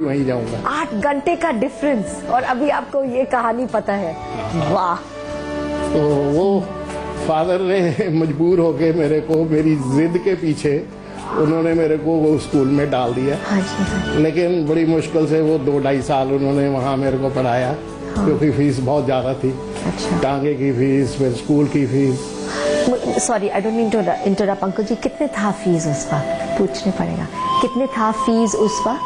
वहीं जाऊंगा। 8 घंटे का डिफरेंस और अभी आपको ये कहानी पता है। वाह। तो वो फादर ने मजबूर होके मेरे को मेरी जिद के पीछे उन्होंने मेरे को वो स्कूल में डाल दिया। हाँ जी, हाँ। लेकिन बड़ी मुश्किल से वो 2-2.5 साल उन्होंने वहाँ मेरे को पढ़ाया। हाँ। क्योंकि फीस बहुत ज़्यादा थी। अच्छा। टांगे की फीस, फिर स्कूल की fees. Sorry, I don't mean to interrupt uncle ji, कितने था फीस उस वक्त? पूछने पड़ेगा, कितने था फीस उस वक्त?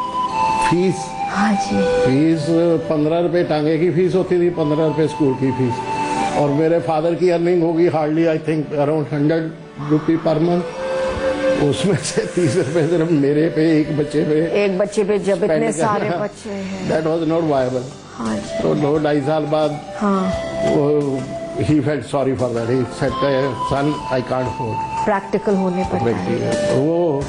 फीस? हाँ जी। फीस 15 रुपए टांगे की फीस होती थी, 15 रुपए स्कूल की फीस। और मेरे फादर की अर्निंग होगी hardly I think around 100 rupee per month. उसमें से 30 रुपए सिर्फ मेरे पे, एक बच्चे पे जब इतने सारे बच्चे हैं, दैट वाज नॉट वायबल। हाँ जी। तो 2-2.5 साल बाद हाँ, he felt sorry for that. He said, "Son, I can't afford." Practical होने पड़ता है। वो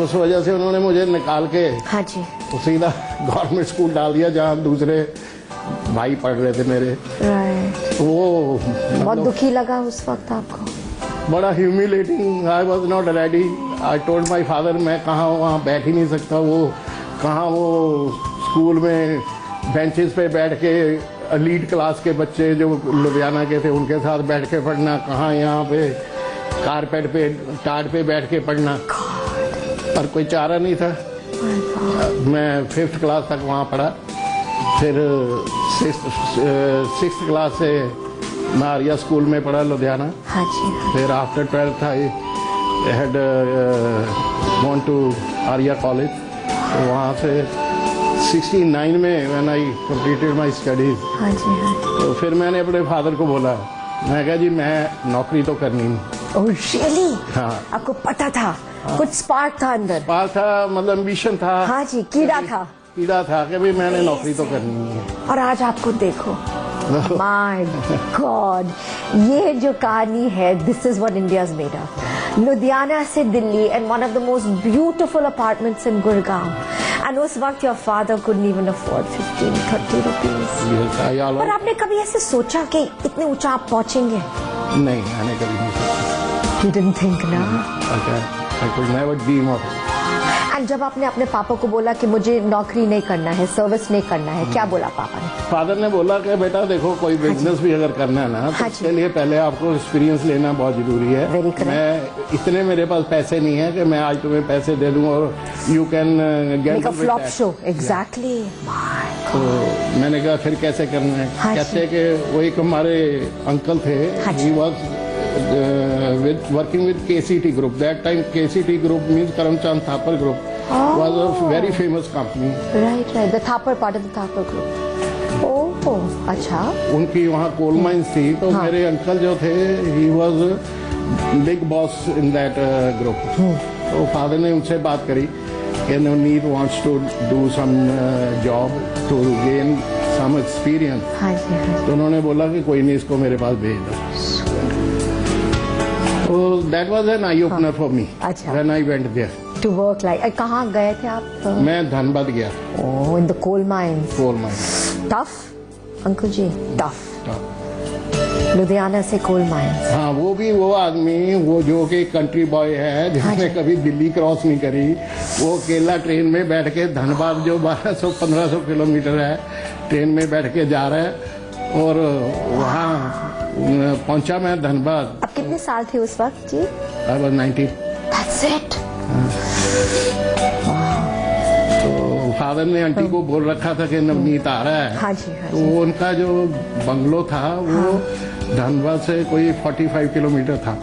उस वजह से उन्होंने मुझे निकाल के हाँ जी सीधा गवर्नमेंट स्कूल डाल दिया जहाँ दूसरे भाई पढ़ रहे थे मेरे। राइट। वो बहुत दुखी लगा उस वक्त आपको? बड़ा humiliating. I was not ready. I told my father मैं कहाँ वहाँ बैठ ही नहीं सकता। वो कहाँ वो स्कूल में बेंचेस पे बैठ के एलीट क्लास के बच्चे जो लुधियाना के थे उनके साथ बैठ के पढ़ना, कहाँ यहाँ पे कारपेट पे टाट पे बैठ के पढ़ना। और कोई चारा नहीं था। मैं 5th क्लास तक वहाँ पढ़ा। फिर 6th क्लास से मैं आर्या स्कूल में पढ़ा लुधियाना। हाँ जी। फिर after 12th I had gone to Arya college. तो वहाँ से 69 में when I completed my studies. हाँ जी, हाँ। तो फिर मैंने अपने फादर को बोला, मैं कहा जी मैं नौकरी तो करनी नहीं। Oh really? हाँ। आपको पता था? हाँ। कुछ स्पार्क था अंदर? स्पार्क था, मतलब एम्बिशन था। हाँ जी, कीड़ा था कि भाई मैंने नौकरी तो करनी नहीं है। और आज आपको देखो, माय गॉड, ये जो कहानी है, this is what India is made of. Ludhiana से Delhi and one of the most beautiful apartments in Gurgaon, and उस वक्त your father couldn't even afford 15-30 rupees. पर आपने कभी ऐसे सोचा कि इतने ऊंचा आप पहुंचेंगे? नहीं, मैंने कभी नहीं सोचा। You didn't think ना? I could never dream of it. And जब आपने अपने पापा को बोला कि मुझे नौकरी नहीं करना है, सर्विस नहीं करना है, क्या बोला पापा ने? फादर ने बोला कि बेटा देखो कोई बिजनेस भी अगर करना है ना तो उसके लिए पहले आपको एक्सपीरियंस लेना बहुत जरूरी है। मैं इतने मेरे पास पैसे नहीं है कि मैं आज तुम्हें पैसे दे दूं और you can get a flop show. Exactly. तो मैंने कहा फिर कैसे करना है? कहते कि वो एक हमारे अंकल थे, he was working with KCT Group. That time KCT Group means Karamchand Thapar Group. Was a very famous company. Right. The Thapar part of the Thapar Group. Oh, अच्छा। उनकी वहाँ कोल माइंस थी। तो मेरे uncle जो थे, he was big boss in that group. तो father ने उनसे बात करी कि Navneet wants to do some job to gain some experience. हाँ जी, हाँ। तो उन्होंने बोला कि कोई नहीं, इसको मेरे पास भेज दो। So that was an eye opener for me. अच्छा। When I went there. To work like, कहाँ गए थे आप? मैं धनबाद गया। Oh, in the coal mines. Coal mines. Tough, uncle ji, tough. Ludhiana से कोल माइंस। हाँ, वो भी वो आदमी, वो जो कि कंट्री बॉय है जिसने कभी दिल्ली क्रॉस नहीं करी, वो अकेला ट्रेन में बैठ के धनबाद जो 1200-1500 किलोमीटर है, ट्रेन में बैठ के जा रहा है। और वहाँ पहुंचा मैं धनबाद। अब कितने साल थे उस वक्त जी? I was 19. That's it. तो फादर ने आंटी को बोल रखा था कि नवनीत आ रहा है। हाँ जी, हाँ तो जी। उनका जो बंगलो था वो धनबाद से कोई 45 किलोमीटर था।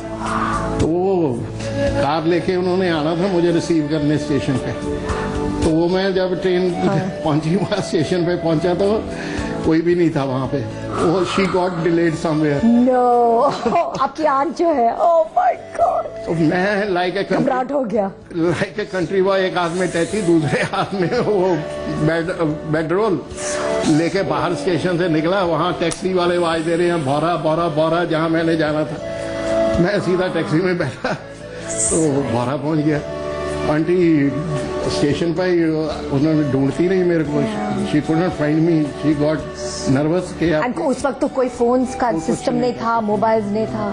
तो वो कार लेके उन्होंने आना था मुझे रिसीव करने स्टेशन पे। तो वो मैं जब ट्रेन पहुंची, वहाँ स्टेशन पे पहुंचा तो कोई भी नहीं था वहाँ पे। वो she got delayed somewhere. No, आपकी आंट जो है, ओह माय गॉड। तो मैं लाइक घबराहट हो गया। लाइक ए कंट्री बॉय, एक हाथ में टैची, दूसरे हाथ में वो बेडरोल लेके बाहर स्टेशन से निकला। वहाँ टैक्सी वाले आवाज दे रहे हैं, भौरा भौरा भौरा, जहाँ मैंने जाना था। मैं सीधा टैक्सी में बैठा तो भौरा पहुंच गया। आंटी स्टेशन पर ही उन्होंने ढूंढती नहीं मेरे को, she could not find me, she got nervous के And उस वक्त तो कोई फोन्स का सिस्टम नहीं था, मोबाइल्स नहीं था।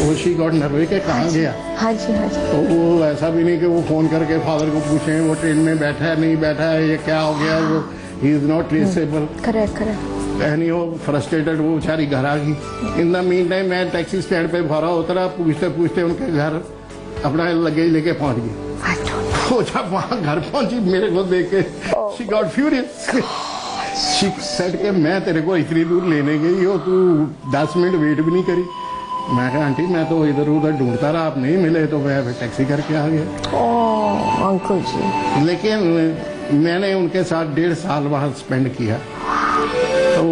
वो शी गॉट नर्वस के कहाँ गया। हाँ जी हाँ जी। तो वो ऐसा भी नहीं कि वो फोन करके फादर को पूछे वो ट्रेन में बैठा है नहीं बैठा है, ये क्या हो गया, वो he is not traceable. Correct correct. Any वो फ्रस्ट्रेटेड, वो बेचारी घर आ गई। इन द मीन टाइम मैं टैक्सी स्टैंड पे भरा उतरा, पूछते पूछते उनके घर अपना लगेज लेके पहुंच गई। वो जब वहां घर पहुंची मेरे को देख के she got furious, she said के मैं तेरे को इतनी दूर लेने गई हो, तू 10 मिनट वेट भी नहीं करी। मैं कहा आंटी मैं तो इधर उधर ढूंढता रहा, आप नहीं मिले तो मैं टैक्सी करके आ गया। ओह अंकल जी। लेकिन मैंने उनके साथ 1.5 साल वहां स्पेंड किया, तो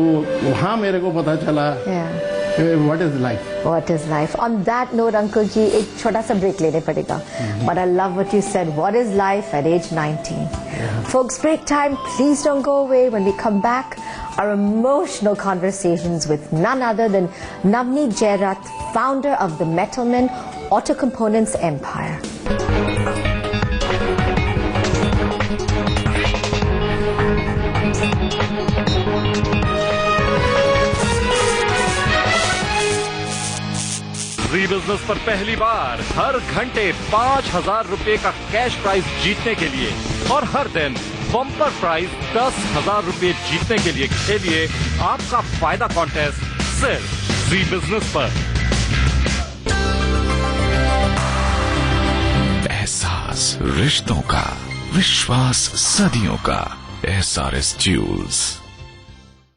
वहां मेरे को पता चला what is life. What is life? On that note, Uncle Ji, एक छोटा सा ब्रेक लेने पड़ेगा. But I love what you said. What is life at age 19? Folks, break time. Please don't go away. When we come back, our emotional conversations with none other than Navneet Jairath, founder of the Metalman Auto Components Empire. Zee business पर पहली बार हर घंटे 5,000 रुपए का cash prize जीतने के लिए और हर दिन बम्पर प्राइज 10,000 रुपए जीतने के लिए खेलिए आपका फायदा कॉन्टेस्ट सिर्फ ज़ी बिज़नेस पर। एहसास रिश्तों का, विश्वास सदियों का, SRS Jewels।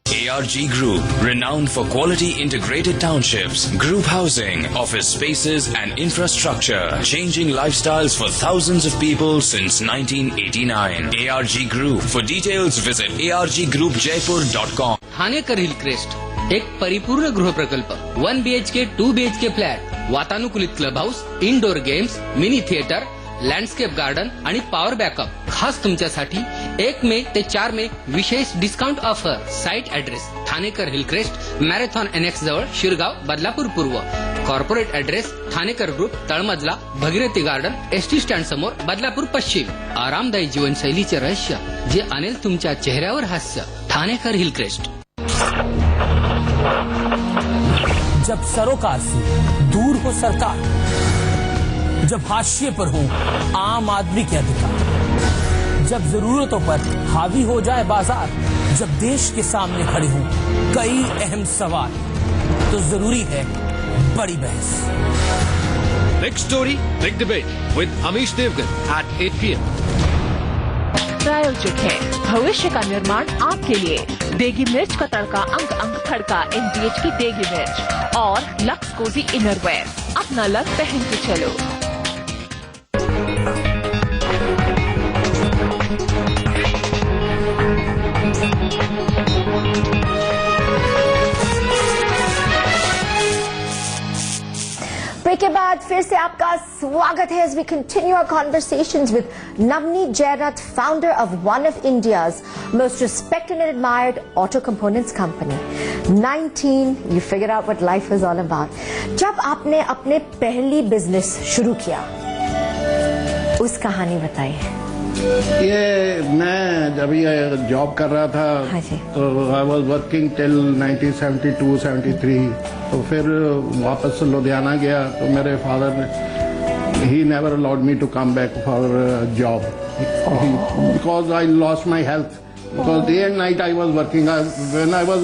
ARG Group, renowned for quality integrated townships, group housing, office spaces and infrastructure, changing lifestyles for thousands of people since 1989. ARG Group. For details, visit arggroupjaipur.com. Thanekar Hill Crest एक परिपूर्ण गृह प्रकल्प 1 BHK 2 BHK फ्लॅट, वातानुकूलित club house, indoor games, mini theatre, landscape garden आणि power backup खास तुमच्यासाठी 1 May ते 4 May विशेष discount offer. Site address Thanekar Hill Crest, Marathon NX जवळ, शिरगाव, बदलापूर पूर्व. कॉर्पोरेट ऍड्रेस ठाणेकर ग्रुप, तळमजला, भगीरथी गार्डन, ST स्टँड समोर, बदलापूर पश्चिम. आरामदायी जीवनशैलीचे रहस्य जे आणेल तुमच्या चेहऱ्यावर हास्य. Thanekar Hill crest. जब सरोकार से दूर हो सरकार, जब हाशिए पर हो आम आदमी के अधिकार, जब जरूरतों पर हावी हो जाए बाजार, जब देश के सामने खड़े हों कई अहम सवाल, तो जरूरी है बड़ी बहस. Big story, big debate with Amish Devgan at 8 p.m. प्रायोजक है भविष्य का निर्माण आपके लिए. देगी मिर्च का तड़का, अंक अंक खड़का, NGH की देगी मिर्च और लक्स कोजी इनरवेयर. अपना लक पहन के चलो. ब्रेक के बाद फिर से आपका स्वागत है as we continue our conversations with Navneet Jairath, founder of one of India's most respected and admired auto components company. 19, you figure out what life is all about. जब आपने अपने पहली बिजनेस शुरू किया, उस कहानी बताइए. ये मैं जब ये जॉब कर रहा था, हाँ जी. तो आई वॉज वर्किंग टिल 1972-73. तो फिर वापस लुधियाना गया, तो मेरे फादर ने he never allowed me to come back for job because I lost my health. Because day and night I was working. When I was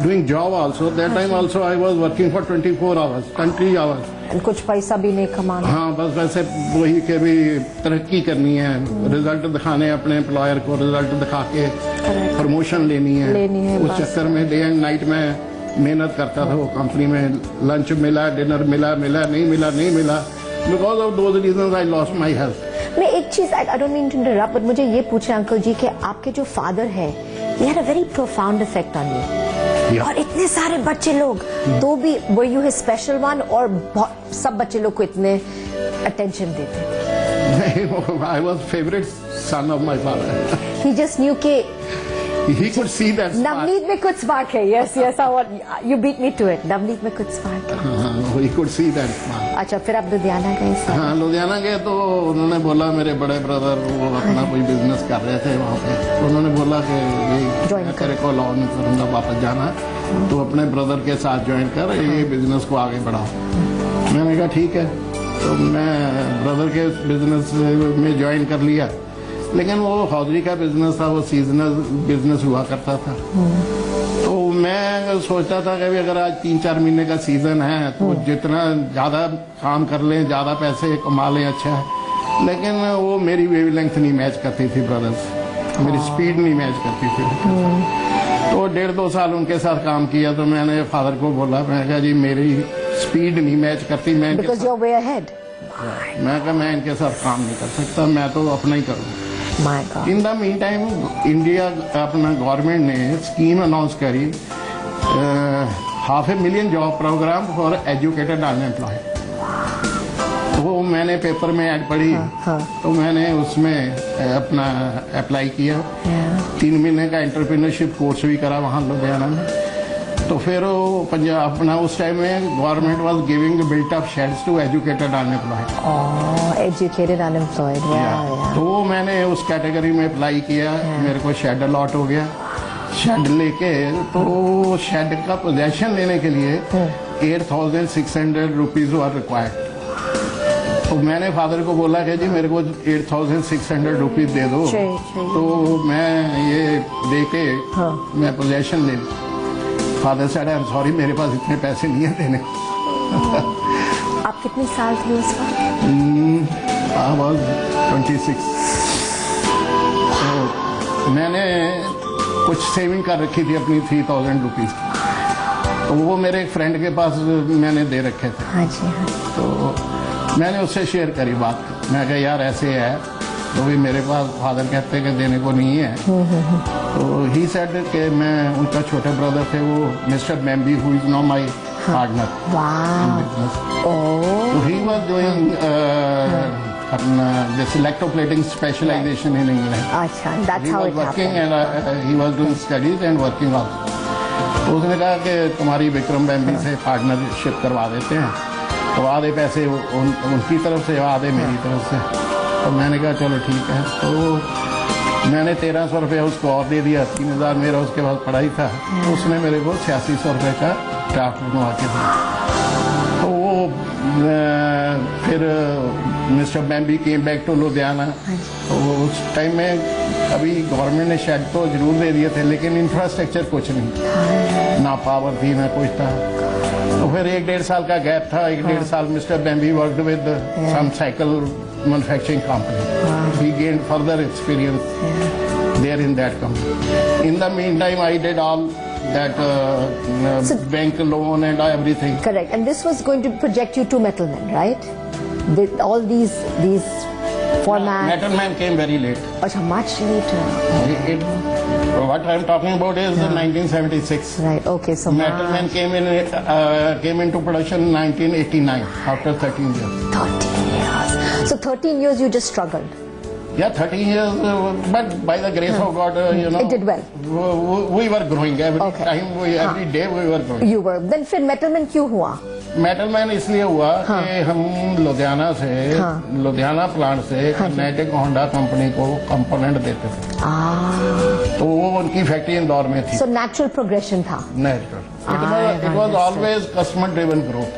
doing job also, that time also I was working for 24 hours, 20 hours. कुछ पैसा भी नहीं कमाना. हाँ, बस वैसे वही के भी तरक्की करनी है, रिजल्ट दिखाने अपने एम्प्लॉयर को, रिजल्ट दिखा के प्रमोशन लेनी है. उस चक्कर में डे एंड नाइट में मेहनत करता था वो कंपनी में. लंच मिला, डिनर मिला, नहीं मिला. Because of those reasons I lost my health. मैं एक चीज, I don't mean to interrupt, but मुझे ये पूछना अंकल जी कि आपके जो फादर है, they had a very profound effect on you. और इतने सारे बच्चे लोग, तो भी were you his special one, और सब बच्चे लोग को इतने attention देते? I was favorite son of my father. He just knew कि He could see that spark. Navneet में कुछ spark है. Yes, I want you beat me to it. Navneet में कुछ spark है. He could see that spark. अच्छा, फिर आप लुधियाना गए सर? हाँ, लुधियाना गए तो उन्होंने बोला, मेरे बड़े ब्रदर वो अपना कोई बिजनेस कर रहे थे वहाँ पे, तो उन्होंने बोला कि ये तेरे को अलाउ नहीं करूँगा वापस जाना, तो अपने ब्रदर के साथ ज्वाइन कर, ये बिजनेस को आगे बढ़ाओ। मैंने कहा ठीक है, तो मैं ब्रदर के बिजनेस में ज्वाइन कर लिया, लेकिन वो हौजरी का बिजनेस था, वो सीजनल बिजनेस हुआ करता था। तो मैं सोचता था कि अगर आज 3-4 महीने का सीजन है तो जितना ज्यादा काम कर लें, ज्यादा पैसे कमा लें, अच्छा है, लेकिन वो मेरी वेवलेंथ नहीं मैच करती थी ब्रदर्स, मेरी स्पीड नहीं मैच करती थी। तो 1.5-2 साल उनके साथ काम किया, तो मैंने फादर को बोला, मैं कहा जी मेरी स्पीड नहीं मैच करती, मैं मैं इनके साथ काम नहीं कर सकता, मैं तो अपना ही करूँ। In the mean time India अपना गवर्नमेंट ने स्कीम अनाउंस करी, 500,000 job programme for educated unemployed. वो मैंने पेपर में ऐड पढ़ी, तो मैंने उसमें अपना अप्लाई किया। 3 महीने का एंटरप्रेन्योरशिप कोर्स भी करा वहाँ लुधियाना में। तो फिर वो पंजाब अपना उस टाइम में government was giving built up sheds to educated unemployed. Educated unemployed, तो मैंने उस कैटेगरी में अप्लाई किया, मेरे को शेड अलॉट हो गया। शेड लेके, तो शेड का पोजेशन लेने के लिए 8,600 रुपीज वर रिक्वायर्ड। तो मैंने फादर को बोला कि जी मेरे को 8,600 रुपीज दे दो, तो मैं ये दे के मैं पोजेशन ले लूँ। Father said I am sorry, मेरे पास इतने पैसे नहीं है देने। आप कितने साल थे उस वक्त? I was 26। तो मैंने कुछ सेविंग कर रखी थी अपनी 3,000 रुपीज की, तो वो मेरे एक फ्रेंड के पास मैंने दे रखे थे। हाँ जी, हाँ। तो मैंने उससे शेयर करी बात, मैं कहा यार ऐसे है, तो भी मेरे पास फादर कहते कि देने को नहीं है। तो ही सेड कि मैं, उनका छोटे ब्रदर थे वो mister Bembi, who is now my partner in business. तो ही वाज डूइंग अपना this electroplating specialisation in England. अच्छा, that's how it working and he was doing studies and working also. तो उसने कहा कि तुम्हारी विक्रम बेम्बी से पार्टनरशिप करवा देते हैं, तो आधे पैसे उनकी तरफ से, आधे मेरी तरफ से। तो मैंने कहा चलो ठीक है। तो मैंने 1,300 रुपया उसको और दे दिया, 3,000 मेरा उसके बाद पढ़ाई था, तो उसने मेरे को 8600 रुपये का ड्राफ्ट बनवा के दिया। तो वो फिर mister Bembi came back to Ludhiana. तो उस टाइम में अभी गवर्नमेंट ने शेड तो जरूर दे दिए थे, लेकिन इंफ्रास्ट्रक्चर कुछ नहीं, ना पावर थी ना कुछ था। तो फिर 1-1.5 साल का गैप था। 1-1.5 साल mister Bembi worked with some cycle manufacturing company. He gained further experience there in that company. In the meantime, I did all that bank loan and everything. Correct. And this was going to project you to Metalman, right? With all these formats. Metalman came very late. But much later. What I'm talking about is 1976. Right. Okay. So Metalman came into production in 1989 after 13 years. 13 years. So 13 years you just struggled. Yeah, 13 years, but by the grace of God, you know, it did well. We were growing every time. Every day we were growing. You were. Then फिर Metalman क्यों हुआ? Metalman इसलिए हुआ कि हम लुधियाना से, Ludhiana plant से Karnataka Honda company को कंपोनेंट देते थे। तो वो उनकी फैक्ट्री इंदौर में थी। So natural progression था। Natural. It was always customer driven growth.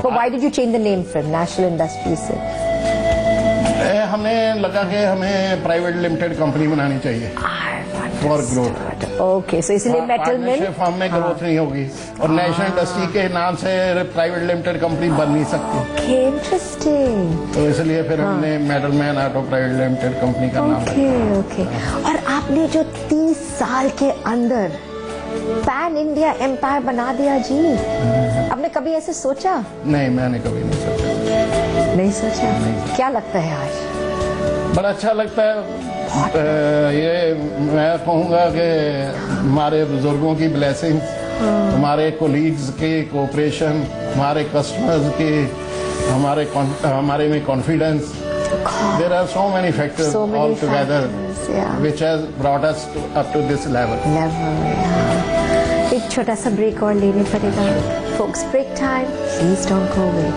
But why did you change the name from National Industries से? हमें लगा कि हमें प्राइवेट लिमिटेड कंपनी बनानी चाहिए फॉर ग्रोथ। ओके, सो इसलिए मेटलमैन फॉर्म में ग्रोथ नहीं होगी, और नेशनल इंडस्ट्री के नाम से प्राइवेट लिमिटेड कंपनी बन नहीं सकती। Okay, interesting. तो इसलिए फिर हमने मेटलमैन ऑटो प्राइवेट लिमिटेड कंपनी का नाम रखा। ओके। और आपने जो 30 साल के अंदर पैन इंडिया एम्पायर बना दिया जी, आपने कभी ऐसे सोचा? नहीं, मैंने कभी नहीं सोचा। नहीं सोचा? नहीं। क्या लगता है आज? बड़ा अच्छा लगता है। ये मैं कहूँगा कि हमारे बुजुर्गों की ब्लेसिंग्स, हमारे कोलीग्स के कोऑपरेशन, हमारे कस्टमर्स के, हमारे में confidence, there are so many factors all together yeah. which has brought us up to this level. Never. एक छोटा सा ब्रेक और लेने पड़ेगा. Folks, break time. Please don't go away.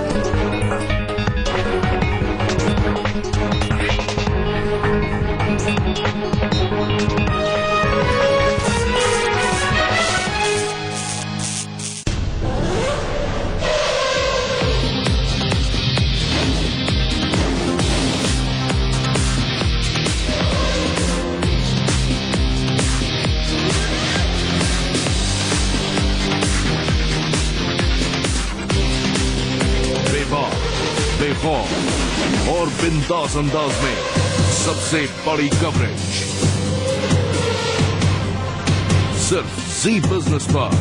बेखौफ और बिंदास अंदाज में सबसे बड़ी कवरेज सिर्फ जी बिजनेस पर।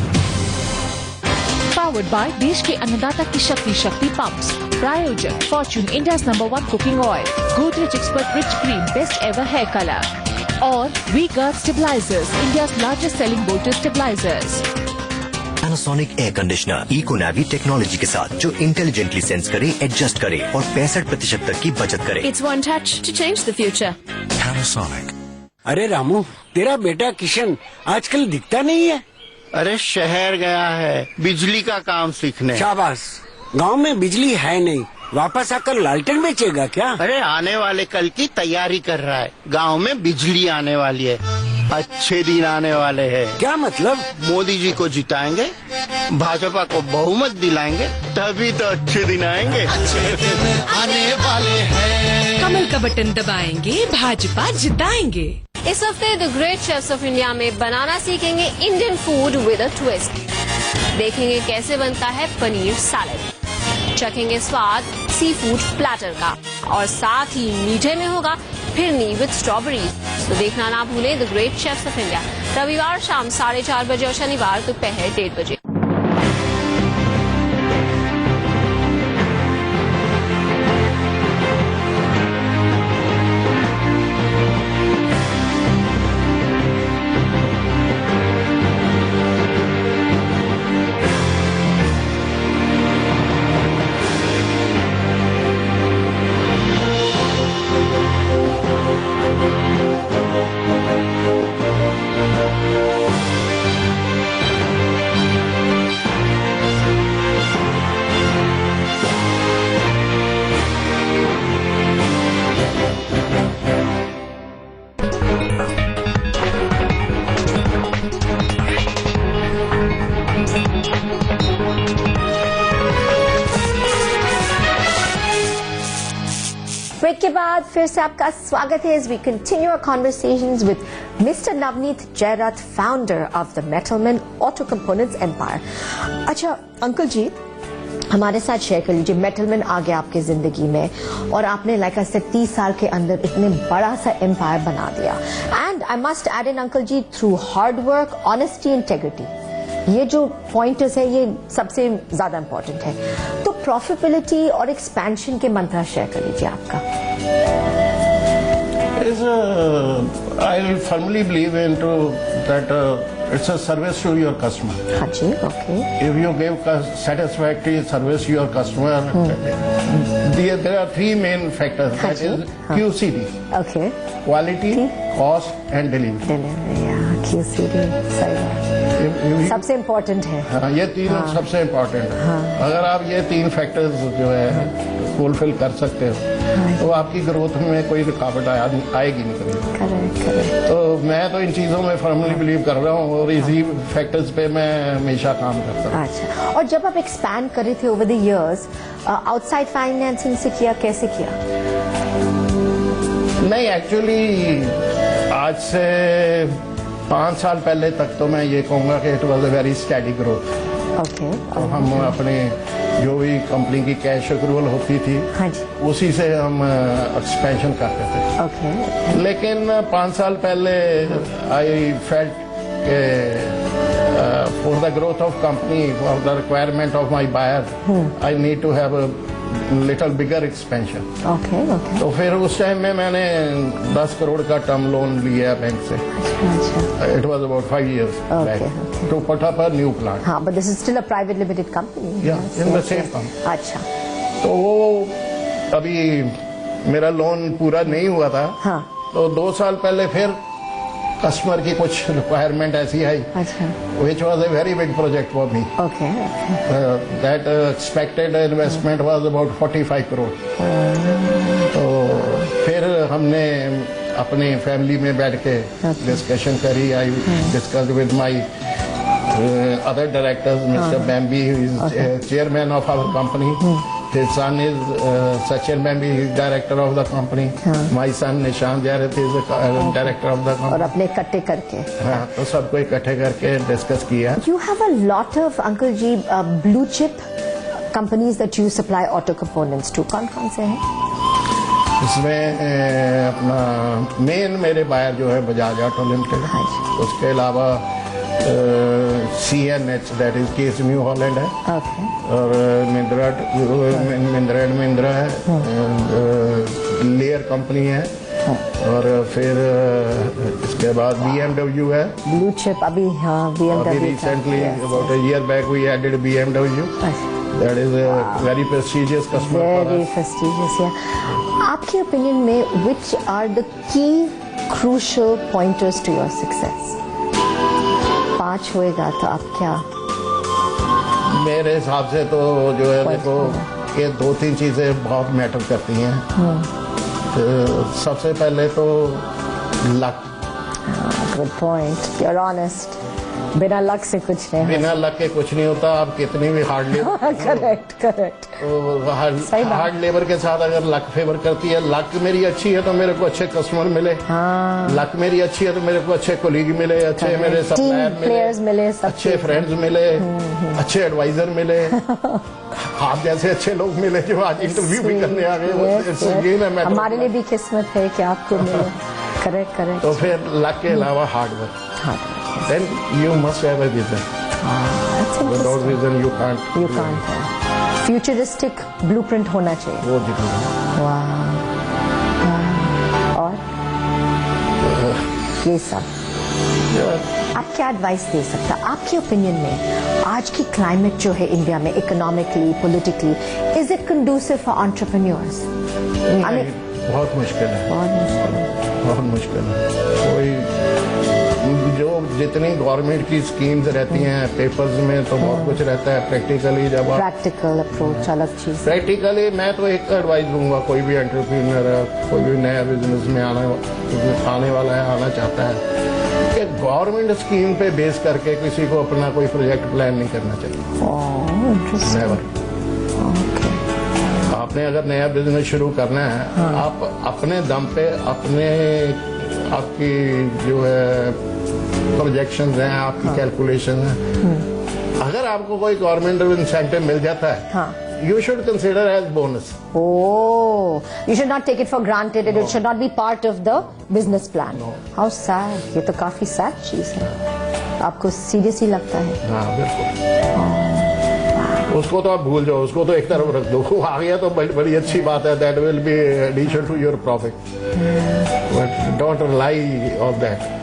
पावर्ड बाय देश के अन्नदाता की शक्ति पंप्स, प्रायोजक Fortune India #1 cooking oil, Godrej expert rich cream best ever hair colour और V Guard stabilisers, India largest selling voltage stabilisers. Panasonic air conditioner Econavi technology के साथ जो इंटेलिजेंटली सेंस करे, एडजस्ट करे और 65% तक की बचत करे। It's one touch to change the future. Panasonic। अरे रामू, तेरा बेटा किशन आजकल दिखता नहीं है। अरे शहर गया है बिजली का काम सीखने। शाबाश, गांव में बिजली है नहीं, वापस आकर लालटेन बेचेगा क्या? अरे आने वाले कल की तैयारी कर रहा है। गांव में बिजली आने वाली है, अच्छे दिन आने वाले हैं। क्या मतलब? मोदी जी को जिताएंगे, भाजपा को बहुमत दिलाएंगे, तभी तो अच्छे दिन आएंगे। अच्छे दिन आने वाले हैं। कमल का बटन दबाएंगे, भाजपा जिताएंगे। इस हफ्ते the great chefs of India में बनाना सीखेंगे Indian food with a twist. देखेंगे कैसे बनता है पनीर सैलेड, चखेंगे स्वाद सी फूड प्लेटर का और साथ ही मीठे में होगा फिरनी विद स्ट्रॉबेरी। तो देखना ना भूलें the great chefs of India, रविवार शाम 4:30 बजे और शनिवार दोपहर 1:30 बजे। ब्रेक के बाद फिर से आपका स्वागत है as we continue our conversations with Mr. Navneet Jairath, founder of the Metalman Auto Components Empire. अच्छा अंकल जी, हमारे साथ शेयर कर लीजिए, मेटलमैन आ गया आपकी जिंदगी में और आपने लाइक आई सेड 30 साल के अंदर इतने बड़ा सा एम्पायर बना दिया। And I must add in uncle ji, through hard work, honesty, integrity, ये जो पॉइंटर्स है ये सबसे ज्यादा इम्पोर्टेंट है। तो प्रॉफिटेबिलिटी और एक्सपेंशन के मंत्र शेयर कर लीजिए आपका। I firmly believe into that it's a service to your customer. हाँ जी, okay. If you give satisfactory service to your customer, there are three main factors. That is QCD. Okay. Quality, cost and delivery. Delivery, yeah, QCD, सही सबसे important है। हाँ, ये तीनों सबसे important है। अगर आप ये तीन फैक्टर्स जो है फुलफिल कर सकते हो तो आपकी ग्रोथ में कोई रुकावट आएगी नहीं कभी। करेक्ट। तो मैं तो इन चीजों में फर्मली बिलीव कर रहा हूँ और इसी फैक्टर्स पे मैं हमेशा काम करता हूँ। अच्छा, और जब आप एक्सपैंड कर रहे थे over the years, outside financing से किया, कैसे किया? नहीं, एक्चुअली आज से 5 साल पहले तक तो मैं ये कहूँगा कि it was a very study growth. Okay. तो हम अपने जो भी कंपनी की कैश अक्रूवल होती थी, हाँ जी, उसी से हम एक्सपेंशन करते थे। ओके। लेकिन 5 साल पहले I felt for the growth of company, for the requirement of my buyer, I need to have a little bigger expansion. Okay okay. तो फिर उस टाइम में मैंने 10 करोड़ का टर्म लोन लिया बैंक से। अच्छा। It was about 5 years back to put up a new plant. हाँ, but this is still a private limited company. Yeah, in the same company. अच्छा। तो वो अभी मेरा लोन पूरा नहीं हुआ था। हाँ। तो 2 साल पहले फिर कस्टमर की कुछ रिक्वायरमेंट ऐसी आई, अच्छा, which was a very big project for me. Okay, That expected investment was about 45 crore. तो फिर हमने अपनी फैमिली में बैठ के डिस्कशन करी. I discuss with my other directors, Mr. Bambi, who is chairman of our company. His son is Sachin Bambi, he is director of the company. My son Nishan Jarat is the director of the company. और अपने इकट्ठे करके. हाँ, तो सबको इकट्ठे करके discuss किया. You have a lot of, Uncle Ji, blue chip companies that you supply auto components to. कौन से हैं? इसमें अपना मेन मेरे बायर जो है बजाज ऑटो लिमिटेड. उसके अलावा CNH, that is case new Holland है. और महिंद्रा एंड महिंद्रा है. लेयर कंपनी है. और फिर इसके बाद BMW है. ब्लू चिप अभी, हाँ, BMW. अभी recently about a year back we added BMW. That is a very prestigious customer for us. Very prestigious, yeah. आपके ओपिनियन में which are the key crucial pointers to your success? 5 होएगा तो आप क्या? मेरे हिसाब से तो जो है देखो, ये 2-3 चीजें बहुत मैटर करती हैं. तो सबसे पहले तो luck. Good point. You're honest. बिना लक से कुछ नहीं. बिना लक के कुछ नहीं होता. आप कितनी भी हार्ड लेबर. करेक्ट. तो हार्ड लेबर के साथ अगर लक फेवर करती है, लक मेरी अच्छी है तो मेरे को अच्छे कस्टमर मिले. लक मेरी अच्छी है तो मेरे को अच्छे कोलीग मिले, अच्छे मेरे सप्लायर मिले, अच्छे फ्रेंड्स मिले, अच्छे एडवाइजर मिले. आप जैसे अच्छे लोग मिले जो आज इंटरव्यू भी करने आ गए. हमारे लिए भी किस्मत है कि आपको मिले. करेक्ट. तो फिर लक के अलावा hard work. Then you must have a vision. Without vision you can't. Futuristic blueprint होना चाहिए. वो जरूरी. और ये सब आप क्या एडवाइस दे सकते हैं? आपके ओपिनियन में आज की क्लाइमेट जो है इंडिया में, economically, politically, is it conducive for entrepreneurs? बहुत मुश्किल है. बहुत मुश्किल है. कोई जो जितनी गवर्नमेंट की स्कीम्स रहती हैं पेपर्स में तो बहुत कुछ रहता है. प्रैक्टिकली जब प्रैक्टिकल अप्रोच अलग चीज. प्रैक्टिकली मैं तो एक एडवाइस दूंगा, कोई भी एंटरप्रेन्योर है, कोई भी नया बिजनेस में आने वाला है, आना चाहता है, कि गवर्नमेंट स्कीम पे बेस करके किसी को अपना कोई प्रोजेक्ट प्लान नहीं करना चाहिए. नेवर. आपने अगर नया बिजनेस शुरू करना है, आप अपने दम पे आपकी जो है प्रोजेक्शंस हैं, आपकी कैलकुलेशन है. अगर आपको कोई गवर्नमेंट इंसेंटिव मिल जाता है, you should consider as bonus. You should not take it for granted. It should not be part of the business plan. How sad. ये तो काफी सैड चीज है. आपको सीरियस ही लगता है? हाँ, बिल्कुल. उसको तो आप भूल जाओ, उसको तो एक तरफ रख दो. वो आ गया तो बड़ी अच्छी बात है. That will be addition to your profit, but don't rely on that.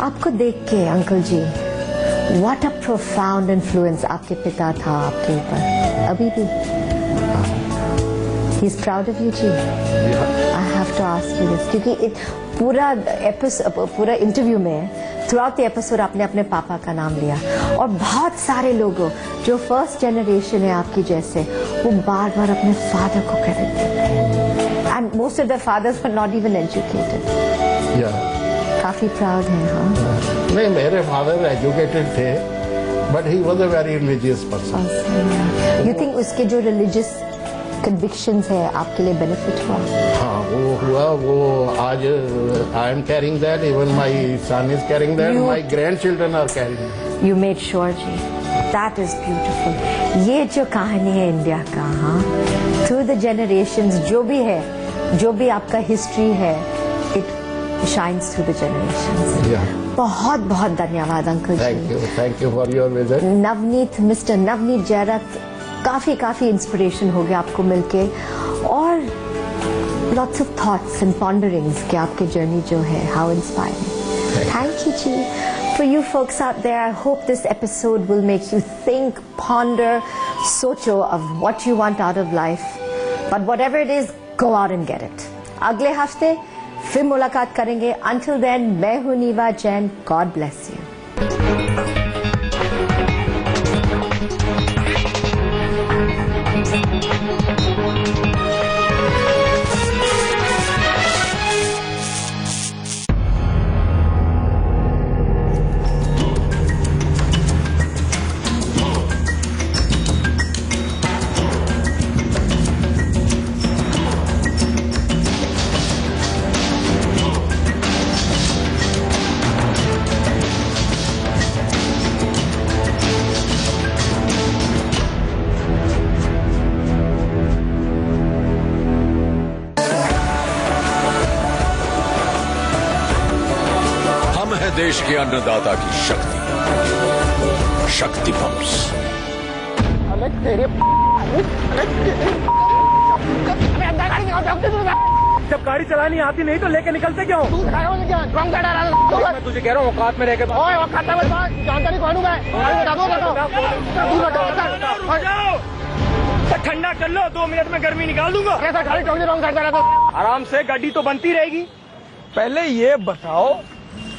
आपको देख के uncle ji, what a profound influence आपके पिता था आपके ऊपर. अभी भी he is proud of you जी. I have to ask you this, क्योंकि पूरा इंटरव्यू में थ्रू आउट द एपिसोड आपने अपने पापा का नाम लिया. और बहुत सारे लोगों जो फर्स्ट जनरेशन है आपकी जैसे, वो बार बार अपने फादर को क्रेडिट देते हैं. And most of the fathers were not even educated. काफी प्राउड है. हाँ, नहीं, मेरे फादर एजुकेटेड थे, but he was a very religious person. You think उसके जो रिलीजियस कन्विक्शंस है आपके लिए बेनिफिट हुआ? हाँ, वो हुआ. वो आज I am carrying that. Even my son is carrying that. My grandchildren are carrying. You made sure जी. That is beautiful. ये जो कहानी है इंडिया का, हाँ, थ्रू द जनरेशंस, जो भी है, जो भी आपका हिस्ट्री है, it shines through the generations. बहुत बहुत धन्यवाद uncle ji. Thank you for your visit. Navneet, mister Navneet Jairath, काफी इंस्पिरेशन हो गया आपको मिलके. और lots of thoughts and ponderings कि आपकी जर्नी जो है, how inspiring. Thank you ji. For you folks out there, I hope this episode will make you think, ponder, socho of what you want out of life. But whatever it is, go out and get it. अगले हफ्ते फिर मुलाकात करेंगे. Until then, मैं हूं नीवा Jain. God bless you. देश के अन्नदाता की शक्ति, शक्ति पंप्स। जब गाड़ी चलानी आती नहीं तो लेके निकलते क्यों? मैं तुझे कह रहा हूँ औकात में रह के जानता नहीं कौन हूँ मैं. ठंडा कर लो, 2 मिनट में गर्मी निकाल दूंगा. आराम से, गाड़ी तो बनती रहेगी. पहले ये बताओ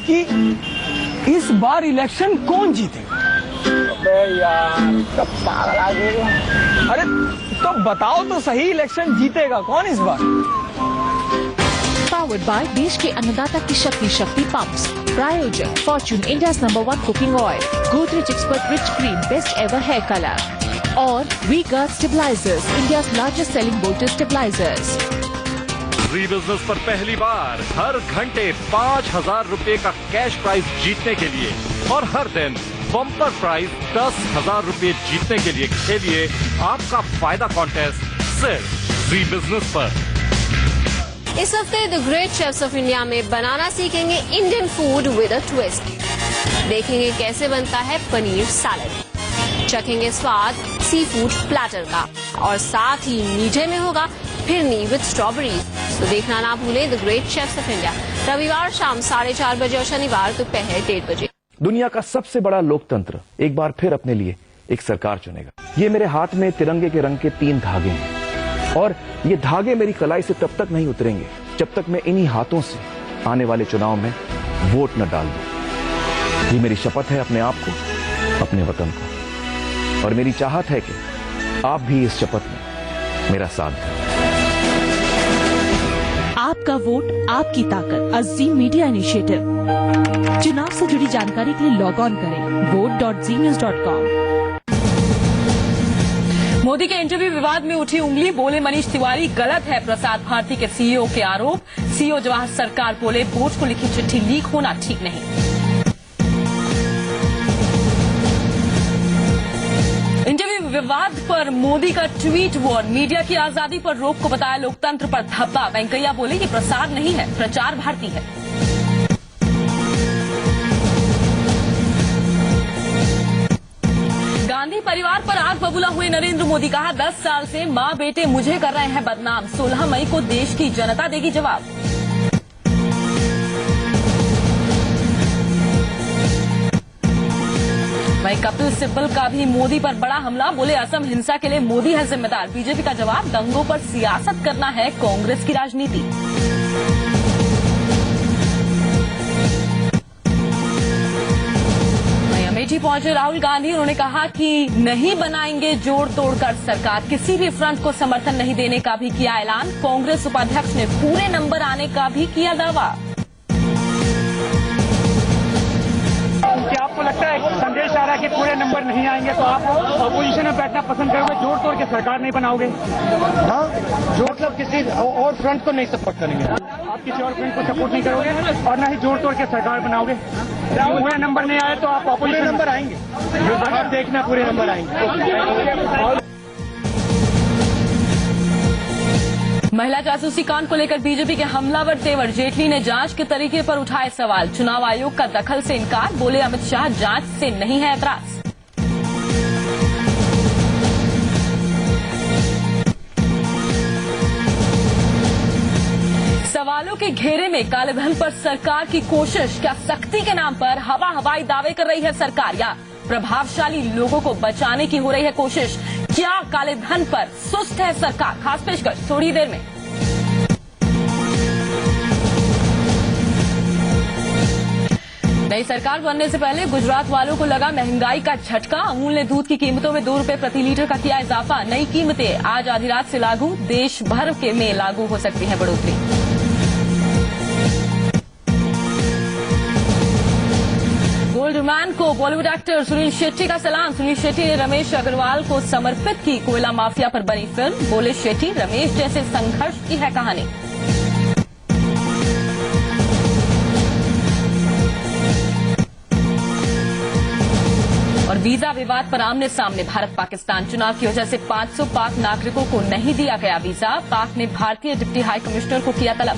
कि इस बार इलेक्शन कौन जीतेगा? अबे यार, सब पागल आदमी. अरे तो बताओ तो सही, इलेक्शन जीतेगा कौन इस बार? Powered by देश के अन्नदाता की शक्ति, शक्ति पंप्स. प्रायोजक Fortune, India's number 1 cooking oil. Godrej expert rich cream, best ever hair colour. और V guard stabilisers, India's largest selling voltage stabilisers. Zee Business पर पहली बार हर घंटे 5,000 रुपए का कैश प्राइज जीतने के लिए और हर दिन बम्पर प्राइज 10,000 रुपए जीतने के लिए खेलिए आपका फायदा कॉन्टेस्ट सिर्फ जी बिजनेस पर. इस हफ्ते the great chefs of India में बनाना सीखेंगे Indian food with a twist. देखेंगे कैसे बनता है पनीर सैलेड. चखेंगे स्वाद सी फूड प्लेटर का और साथ ही मीठे में होगा फिरनी विद स्ट्रॉबेरी. तो देखना ना भूलें the great chefs of India, रविवार शाम 4:30 बजे और शनिवार दोपहर 1:30 बजे. दुनिया का सबसे बड़ा लोकतंत्र एक बार फिर अपने लिए एक सरकार चुनेगा. ये मेरे हाथ में तिरंगे के रंग के 3 धागे हैं और ये धागे मेरी कलाई से तब तक नहीं उतरेंगे जब तक मैं इन्हीं हाथों से आने वाले चुनाव में वोट न डाल दूं. ये मेरी शपथ है अपने आप को, अपने वतन को, और मेरी चाहत है कि आप भी इस शपथ में मेरा साथ दें. आपका वोट, आपकी ताकत. अजीम मीडिया इनिशिएटिव. चुनाव से जुड़ी जानकारी के लिए लॉग ऑन करें vote.znews.com. मोदी के इंटरव्यू विवाद में उठी उंगली, बोले मनीष तिवारी गलत है प्रसार भारती के सीईओ के आरोप. सीईओ जवाहर सरकार बोले बोर्ड को लिखी चिट्ठी लीक होना ठीक नहीं. इंटरव्यू विवाद पर मोदी का ट्वीट वॉर. मीडिया की आजादी पर रोक को बताया लोकतंत्र पर धब्बा. वेंकैया बोले ये प्रसार नहीं है, प्रचार भारती है. गांधी परिवार पर आग बबूला हुए नरेंद्र मोदी. कहा 10 साल से मां बेटे मुझे कर रहे हैं बदनाम. 16 मई को देश की जनता देगी जवाब. वहीं कपिल सिब्बल का भी मोदी पर बड़ा हमला. बोले असम हिंसा के लिए मोदी है जिम्मेदार. बीजेपी का जवाब, दंगों पर सियासत करना है कांग्रेस की राजनीति. वहीं अमेठी पहुंचे राहुल गांधी. उन्होंने कहा कि नहीं बनाएंगे जोड़ तोड़कर सरकार. किसी भी फ्रंट को समर्थन नहीं देने का भी किया ऐलान. कांग्रेस उपाध्यक्ष ने पूरे नंबर आने का भी किया दावा. क्या आपको लगता है संदेश आ रहा है कि पूरे नंबर नहीं आएंगे तो आप अपोजिशन में बैठना पसंद करोगे, जोड़ तोड़ के सरकार नहीं बनाओगे? हाँ, जो मतलब किसी और फ्रंट को नहीं सपोर्ट करेंगे. आप किसी और फ्रंट को सपोर्ट नहीं करोगे और ना ही जोड़ तोड़ के सरकार बनाओगे. पूरे नंबर नहीं आए तो आप अपोजिशन नंबर आएंगे. आप देखना पूरे नंबर आएंगे. महिला जासूसी कांड को लेकर बीजेपी के हमलावर तेवर. जेटली ने जांच के तरीके पर उठाए सवाल. चुनाव आयोग का दखल से इनकार. बोले अमित शाह जांच से नहीं है ऐतराज. सवालों के घेरे में काले धन पर सरकार की कोशिश. क्या सख्ती के नाम पर हवाई दावे कर रही है सरकार या प्रभावशाली लोगों को बचाने की हो रही है कोशिश? क्या काले धन पर सुस्त है सरकार? खास पेशकश थोड़ी देर में. नई सरकार बनने से पहले गुजरात वालों को लगा महंगाई का झटका। अमूल ने दूध की कीमतों में 2 रुपए प्रति लीटर का किया इजाफा। नई कीमतें आज आधी रात से लागू। देश भर के में लागू हो सकती है बढ़ोतरी। गोल्ड मैन को बॉलीवुड एक्टर सुनील शेट्टी का सलाम। सुनील शेट्टी ने रमेश अग्रवाल को समर्पित की कोयला माफिया पर बनी फिल्म। बोले शेट्टी, रमेश जैसे संघर्ष की है कहानी। और वीजा विवाद पर आमने सामने भारत पाकिस्तान। चुनाव की वजह से 500 पाक नागरिकों को नहीं दिया गया वीजा। पाक ने भारतीय डिप्टी हाई कमिश्नर को किया तलब।